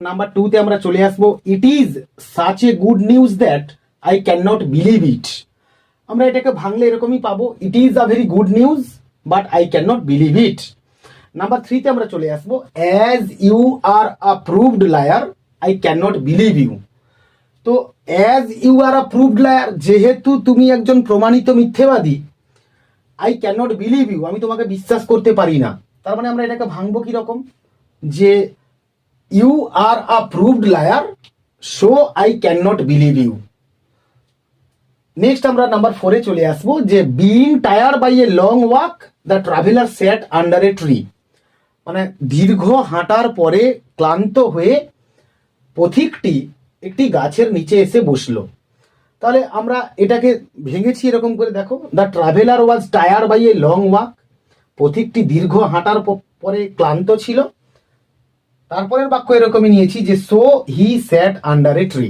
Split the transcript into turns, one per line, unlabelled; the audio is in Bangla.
নাম্বার 2 তে আমরা চলে আসবো, it is such a good news that I can not believe it. আমরা এটাকে ভাঙলে এরকমই পাবো, it is a very good news but I can not believe it. Number 3 তে আমরা চলে আসবো, as you are a proved liar I can not believe you. তো as you are a proved liar, যেহেতু তুমি একজন প্রমাণিত মিথ্যেবাদী, I can not believe you, আমি তোমাকে বিশ্বাস করতে পারি না। তার মানে আমরা এটাকে ভাঙবো কিরকম, যে you are a proved liar so I can not believe you. Next আমরা নাম্বার 4 এ চলে আসবো, যে being tired by a long walk the traveller sat under a tree. মানে দীর্ঘ হাঁটার পরে ক্লান্ত হয়ে পথিকটি একটি গাছের নিচে এসে বসলো। তাহলে আমরা এটাকে ভেঙেছি এরকম করে, দেখো, the traveller was tired by a long walk, পথিকটি দীর্ঘ হাঁটার পরে ক্লান্ত ছিল। তারপরের বাক্য এরকমই নিয়েছি, যে so he sat under a tree.